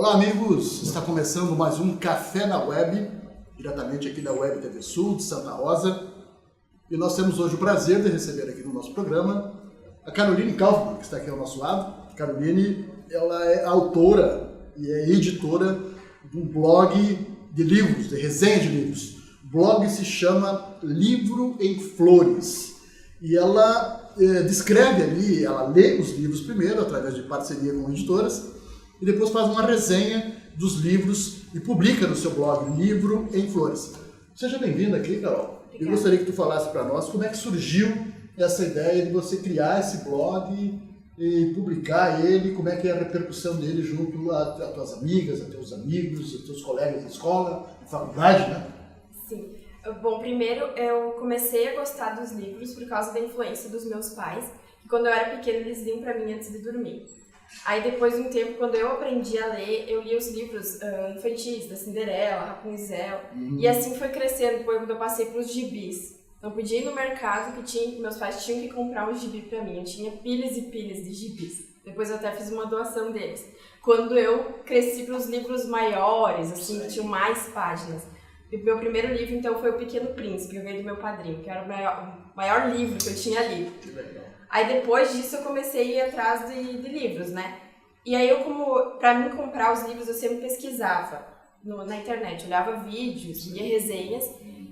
Olá amigos, está começando mais um Café na Web, diretamente aqui da Web TV Sul de Santa Rosa. E nós temos hoje o prazer de receber aqui no nosso programa a Caroline Kaufmann, que está aqui ao nosso lado. Caroline, ela é autora e é editora de um blog de livros, de resenha de livros. O blog se chama Livro em Flores. E ela descreve ali, ela lê os livros primeiro, através de parceria com editoras, e depois faz uma resenha dos livros e publica no seu blog Livro em Flores. Seja bem-vinda aqui, Carol. Obrigada. Eu gostaria que tu falasse para nós como é que surgiu essa ideia de você criar esse blog e publicar ele, como é que é a repercussão dele junto a tuas amigas, a teus amigos, a teus colegas de escola, de faculdade, né? Sim. Bom, primeiro eu comecei a gostar dos livros por causa da influência dos meus pais, que quando eu era pequena eles liam para mim antes de dormir. Aí depois de um tempo, quando eu aprendi a ler, eu li os livros infantis, da Cinderela, Rapunzel, e assim foi crescendo, depois quando eu passei para os gibis. Não podia ir no mercado, meus pais tinham que comprar um gibi para mim, eu tinha pilhas e pilhas de gibis. Depois eu até fiz uma doação deles. Quando eu cresci para os livros maiores, assim, que tinham mais páginas. E o meu primeiro livro, então, foi O Pequeno Príncipe, que eu ganhei do meu padrinho, que era o maior livro que eu tinha lido. Que legal. Aí depois disso eu comecei a ir atrás de livros, né? E aí pra mim comprar os livros eu sempre pesquisava na internet, olhava vídeos, lia resenhas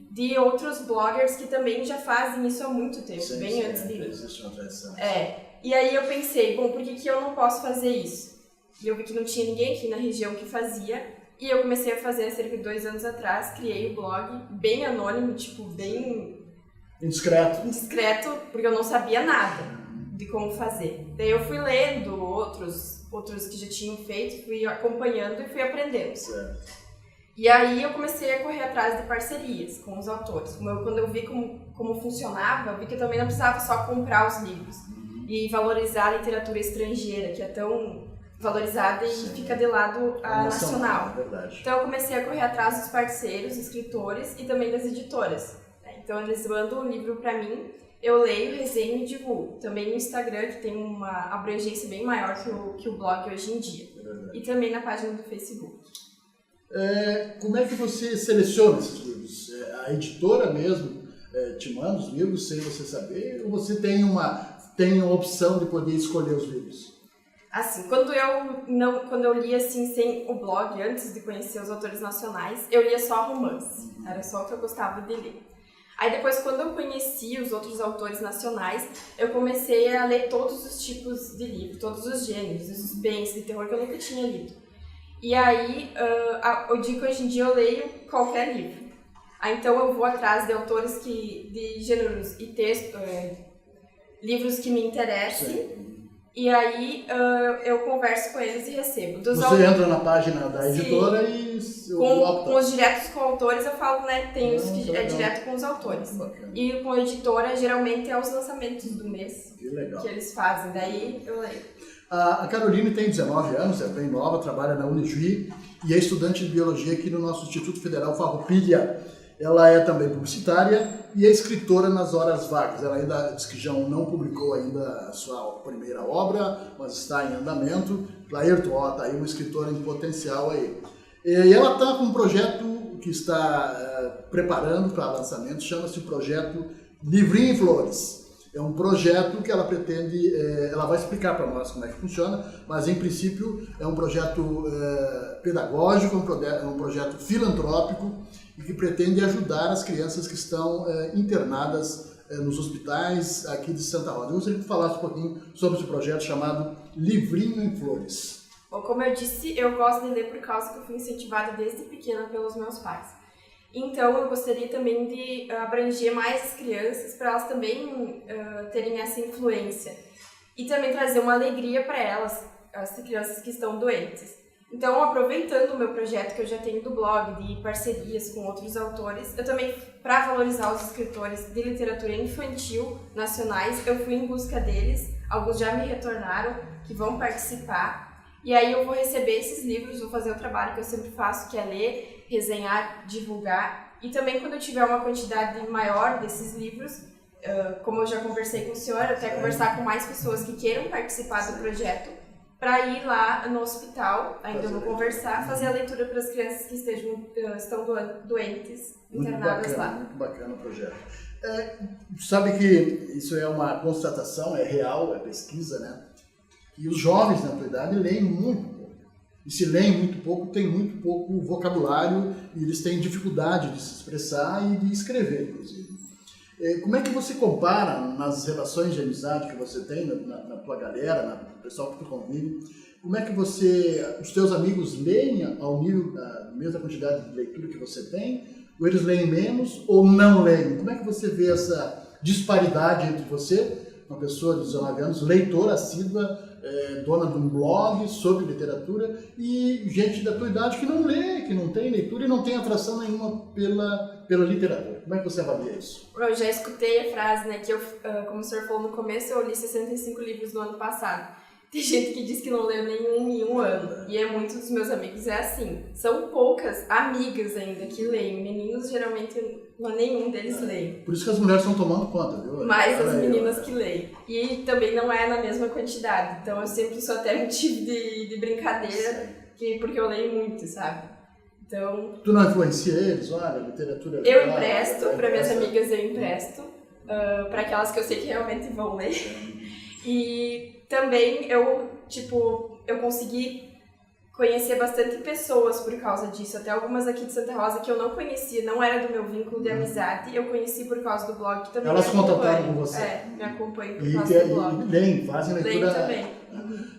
de outros bloggers que também já fazem isso há muito tempo, bem antes de mim. Existe uma tradição. E aí eu pensei, bom, por que eu não posso fazer isso? E eu vi que não tinha ninguém aqui na região que fazia, e eu comecei a fazer há cerca de 2 anos atrás, criei o blog bem anônimo, tipo, bem... Indiscreto, porque eu não sabia nada de como fazer. Daí eu fui lendo outros que já tinham feito, fui acompanhando e fui aprendendo. Certo. E aí eu comecei a correr atrás de parcerias com os autores. Quando eu vi como funcionava, eu vi que eu também não precisava só comprar os livros e valorizar a literatura estrangeira, que é tão valorizada e fica de lado a nacional. Verdade. Então eu comecei a correr atrás dos parceiros, escritores e também das editoras. Então eles mandam um livro para mim, eu leio, resenho e divulgo. Também no Instagram, que tem uma abrangência bem maior que o blog hoje em dia. E também na página do Facebook. Como é que você seleciona esses livros? A editora mesmo te manda os livros sem você saber? Ou você tem uma opção de poder escolher os livros? Assim, quando eu lia assim, sem o blog, antes de conhecer os autores nacionais, eu lia só romance. Era só o que eu gostava de ler. Aí depois, quando eu conheci os outros autores nacionais, eu comecei a ler todos os tipos de livro, todos os gêneros, de suspense, de terror que eu nunca tinha lido. E aí, eu digo que hoje em dia eu leio qualquer livro. Aí então eu vou atrás de autores de gêneros e textos, livros que me interessem. Sim. E aí eu converso com eles e recebo. Você entra na página da editora. Sim. E com os diretos com autores eu falo, né? Tem os que é direto com os autores. Bacana. E com a editora geralmente é os lançamentos do mês que eles fazem. Daí eu leio. A Caroline tem 19 anos, é bem nova, trabalha na Unijuí e é estudante de biologia aqui no nosso Instituto Federal Farroupilha. Ela é também publicitária e é escritora nas horas vagas. Ela ainda diz que já não publicou ainda a sua primeira obra, mas está em andamento. Clairton, está aí uma escritora em potencial aí. E ela está com um projeto que está preparando para lançamento, chama-se o projeto Livrinho em Flores. É um projeto que ela pretende, ela vai explicar para nós como é que funciona, mas em princípio é um projeto pedagógico, um projeto filantrópico e que pretende ajudar as crianças que estão internadas nos hospitais aqui de Santa Rosa. Eu gostaria que tu falasse um pouquinho sobre esse projeto chamado Livrinho em Flores. Bom, como eu disse, eu gosto de ler por causa que eu fui incentivada desde pequena pelos meus pais. Então, eu gostaria também de abranger mais as crianças, para elas também terem essa influência. E também trazer uma alegria para elas, as crianças que estão doentes. Então, aproveitando o meu projeto que eu já tenho do blog, de parcerias com outros autores, eu também, para valorizar os escritores de literatura infantil nacionais, eu fui em busca deles. Alguns já me retornaram, que vão participar. E aí eu vou receber esses livros, vou fazer o trabalho que eu sempre faço, que é ler, resenhar, divulgar. E também quando eu tiver uma quantidade maior desses livros, como eu já conversei com o senhor, até conversar com mais pessoas que queiram participar do projeto, para ir lá no hospital, ainda vou conversar, fazer a leitura para as crianças que estão doentes, internadas lá. Muito bacana o projeto. Sabe que isso é uma constatação, é real, é pesquisa, né? E os jovens na tua idade leem muito pouco. E se leem muito pouco, tem muito pouco vocabulário e eles têm dificuldade de se expressar e de escrever, inclusive. Como é que você compara nas relações de amizade que você tem na tua galera, no pessoal que tu convive? Como é que os teus amigos leem ao nível da mesma quantidade de leitura que você tem? Ou eles leem menos ou não leem? Como é que você vê essa disparidade entre você, uma pessoa de 19 anos, leitora assídua, dona de um blog sobre literatura, e gente da tua idade que não lê, que não tem leitura e não tem atração nenhuma pela literatura? Como é que você avalia isso? Eu já escutei a frase, né, que eu, como o senhor falou no começo, eu li 65 livros no ano passado. Tem gente que diz que não leu nenhum em um ano, e muitos dos meus amigos é assim. São poucas amigas ainda que leem, meninos geralmente nenhum deles leem. Por isso que as mulheres estão tomando conta, viu? Mais as meninas que leem. E também não é na mesma quantidade, então eu sempre sou até motivo de brincadeira, porque eu leio muito, sabe? Então... Tu não influencia eles? Olha, literatura... Eu empresto, para minhas amigas eu empresto, para aquelas que eu sei que realmente vão ler. E também eu consegui conhecer bastante pessoas por causa disso, até algumas aqui de Santa Rosa que eu não conhecia, não era do meu vínculo de amizade, eu conheci por causa do blog, que também elas contataram com você? Me acompanham por causa do blog. E leem, fazem leitura... Leem também.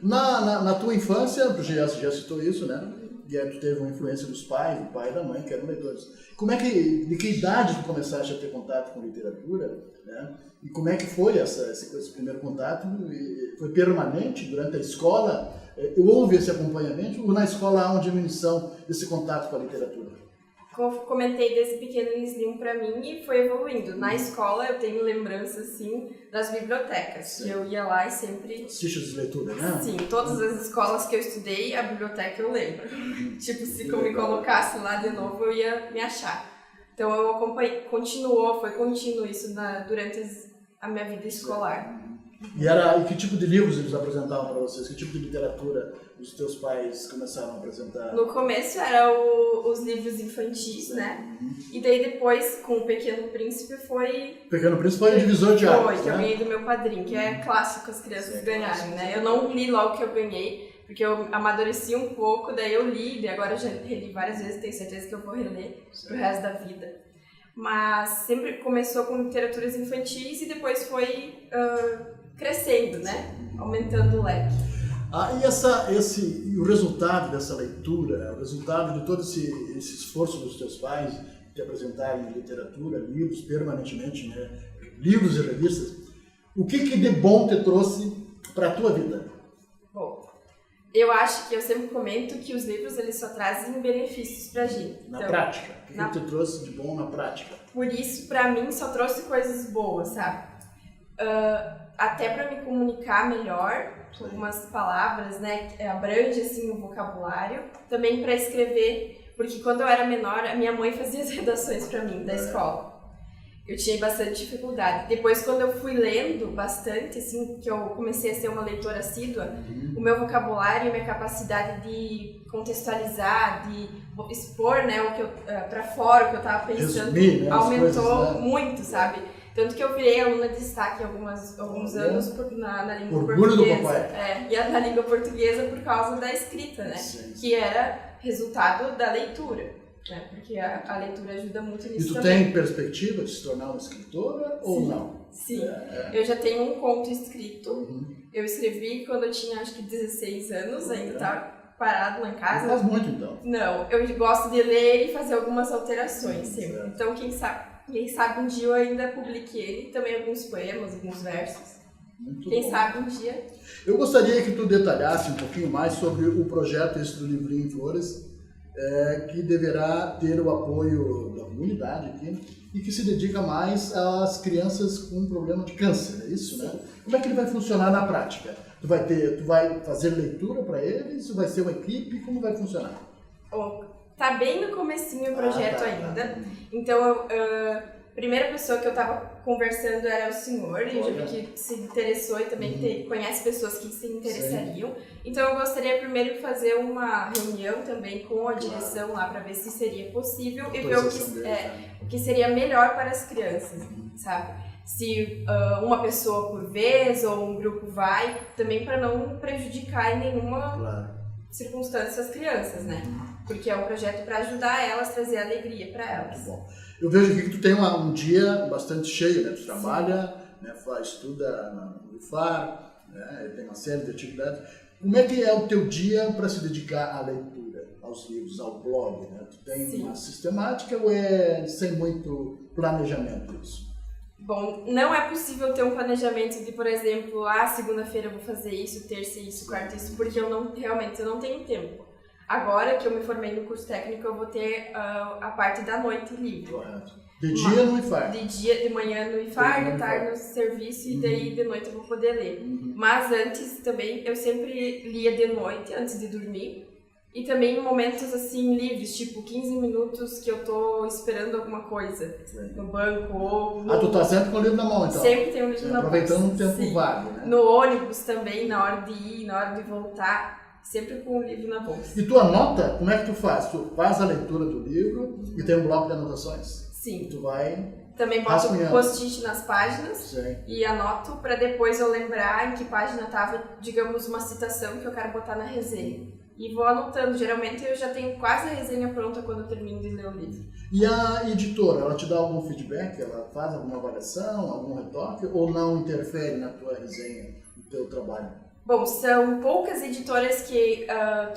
Na tua infância, tu já citou isso, né? E aí tu teve uma influência dos pais, do pai e da mãe, que eram leitores. De que idade tu começaste a ter contato com literatura, né? E como é que foi esse primeiro contato? Foi permanente durante a escola? Houve esse acompanhamento? Ou na escola há uma diminuição desse contato com a literatura? Como comentei, desde pequeno eles liam para mim e foi evoluindo. Na escola eu tenho lembranças, sim, das bibliotecas. Sim. Eu ia lá e sempre... Fichas de leitura, né? Sim, todas as escolas que eu estudei, a biblioteca eu lembro. Tipo, se eu me colocasse lá de novo, eu ia me achar. Então eu acompanhei, foi contínuo isso durante a minha vida escolar. E que tipo de livros eles apresentavam para vocês? Que tipo de literatura os teus pais começaram a apresentar? No começo eram os livros infantis, né? E daí depois, com o Pequeno Príncipe, foi... O Pequeno Príncipe foi o divisor de águas, Foi, que eu ganhei do meu padrinho, que é clássico as crianças ganharem, né? Eu não li logo que eu ganhei, porque eu amadureci um pouco, daí eu li, e agora eu já reli várias vezes, tenho certeza que eu vou reler pro resto da vida. Mas sempre começou com literaturas infantis e depois foi crescendo, né? Aumentando o leque. E o resultado dessa leitura, o resultado de todo esse esforço dos teus pais de apresentarem literatura, livros permanentemente, né? Livros e revistas, o que de bom te trouxe para a tua vida? Bom, eu acho que eu sempre comento que os livros eles só trazem benefícios pra gente. Na prática. O que te trouxe de bom na prática? Por isso, pra mim, só trouxe coisas boas, sabe? Até pra me comunicar melhor, com algumas palavras, né? Abrange, assim, o vocabulário. Também pra escrever, porque quando eu era menor, a minha mãe fazia as redações pra mim, da escola. Eu tinha bastante dificuldade. Depois, quando eu fui lendo bastante, assim, que eu comecei a ser uma leitora assídua, o meu vocabulário e minha capacidade de contextualizar, de expor, né, para fora o que eu estava pensando, resumir, né, aumentou coisas, né? Muito, sabe? Tanto que eu virei aluna de destaque alguns anos na língua Orgulho portuguesa. Do papai. E na língua portuguesa por causa da escrita, né? Sim. Que era resultado da leitura. Porque a leitura ajuda muito nisso. E tu também. tem perspectiva de se tornar uma escritora ou não? Sim, eu já tenho um conto escrito. Eu escrevi quando eu tinha acho que 16 anos, ainda tá parado lá em casa. Não faz muito então. Não, eu gosto de ler e fazer algumas alterações sempre. Então quem sabe um dia eu ainda publique ele, também alguns poemas, alguns versos. Quem sabe um dia. Eu gostaria que tu detalhasse um pouquinho mais sobre o projeto esse do Livrinho em Flores. Que deverá ter o apoio da comunidade aqui e que se dedica mais às crianças com problema de câncer, é isso, né? Como é que ele vai funcionar na prática? Tu vai fazer leitura para eles? Vai ser uma equipe? Como vai funcionar? Tá bem no comecinho o projeto ainda, então primeira pessoa que eu estava conversando era o senhor, e eu já vi que se interessou e também conhece pessoas que se interessariam. Sim. Então eu gostaria primeiro de fazer uma reunião também com a direção lá para ver se seria possível e ver o que seria melhor para as crianças, sabe? Se uma pessoa por vez ou um grupo vai, também para não prejudicar em nenhuma circunstância as crianças, né? Porque é um projeto para ajudar elas, trazer alegria para elas. Muito bom. Eu vejo aqui que tu tem um dia bastante cheio, né? Tu trabalha, né? Estuda no IFAR, né? Tem uma série de atividades. Como é que é o teu dia para se dedicar à leitura, aos livros, ao blog, né? Tu tem uma sistemática ou é sem muito planejamento isso? Bom, não é possível ter um planejamento de, por exemplo, segunda-feira eu vou fazer isso, terça isso, quarta isso, porque eu não tenho tempo. Agora que eu me formei no curso técnico, eu vou ter a parte da noite livre. Correto. De dia no IFAR? De manhã no IFAR, de tarde no serviço e daí de noite eu vou poder ler. Mas antes também, eu sempre lia de noite, antes de dormir. E também em momentos assim livres, tipo 15 minutos que eu tô esperando alguma coisa no banco ou tu tá sempre com o livro na mão, então? Sempre tem um livro na mão. Aproveitando um tempo vago, né? No ônibus também, na hora de ir, na hora de voltar, sempre com o livro na bolsa. E tu anota? Como é que tu faz? Tu faz a leitura do livro e tem um bloco de anotações? Sim. E tu vai também boto um post-it nas páginas e anoto para depois eu lembrar em que página tava, digamos, uma citação que eu quero botar na resenha. E vou anotando. Geralmente eu já tenho quase a resenha pronta quando eu termino de ler o livro. E a editora, ela te dá algum feedback? Ela faz alguma avaliação, algum retoque? Ou não interfere na tua resenha, no teu trabalho? Bom, são poucas editoras que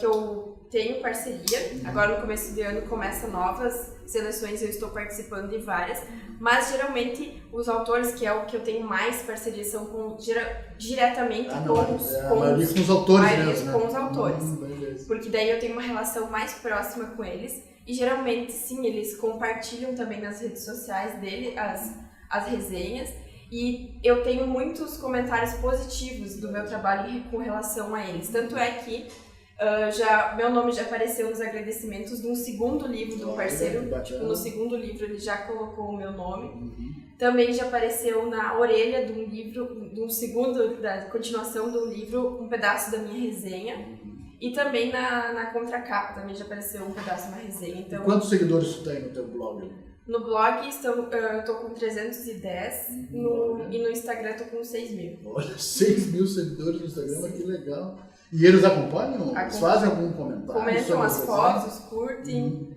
eu tenho parceria. Agora no começo de ano começam novas seleções, eu estou participando de várias. Mas geralmente os autores, que é o que eu tenho mais parceria, são diretamente com os autores. Porque daí eu tenho uma relação mais próxima com eles. E geralmente, sim, eles compartilham também nas redes sociais dele as resenhas. E eu tenho muitos comentários positivos do meu trabalho com relação a eles. Tanto é que meu nome já apareceu nos agradecimentos de um segundo livro do parceiro. No segundo livro ele já colocou o meu nome. Também já apareceu na orelha de um livro, da continuação do livro, um pedaço da minha resenha. E também na contracapa também já apareceu um pedaço na resenha. Então, quantos seguidores tu tem no teu blog? No blog eu tô com 310 e no Instagram eu tô com 6 mil. Olha, 6 mil seguidores no Instagram, que legal. E eles acompanham? Eles fazem algum comentário? Comentam as fotos, curtem,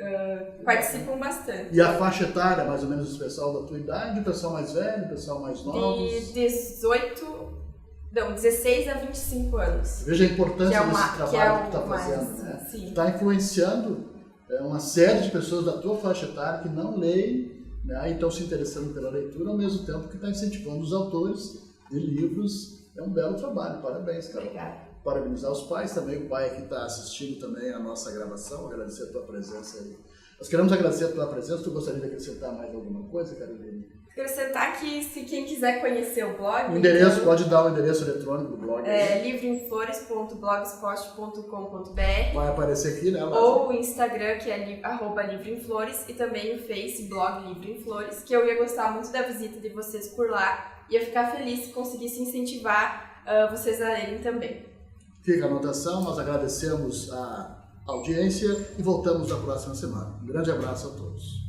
participam bastante. E a faixa etária, mais ou menos, o pessoal da tua idade, o pessoal mais velho, o pessoal mais novo? De 16 a 25 anos. Veja a importância desse trabalho que tu está fazendo, né? Sim. Tu está influenciando uma série de pessoas da tua faixa etária que não leem, né, e estão se interessando pela leitura, ao mesmo tempo que está incentivando os autores de livros. É um belo trabalho, parabéns, Carol. Obrigada. Parabenizar os pais também, o pai que está assistindo também a nossa gravação, agradecer a tua presença aí. Nós queremos agradecer a tua presença. Tu gostaria de acrescentar mais alguma coisa, Carolina? Acrescentar que, se quem quiser conhecer o blog... O endereço, então, pode dar o endereço eletrônico do blog. livroemflores.blogspot.com.br. Vai aparecer aqui, né, Lázaro? Ou o Instagram, que é @livroemflores, e também o Face, blog Livro em Flores, que eu ia gostar muito da visita de vocês por lá. Ia ficar feliz se conseguisse incentivar vocês a lerem também. Fica a anotação, nós agradecemos a audiência e voltamos na próxima semana. Um grande abraço a todos.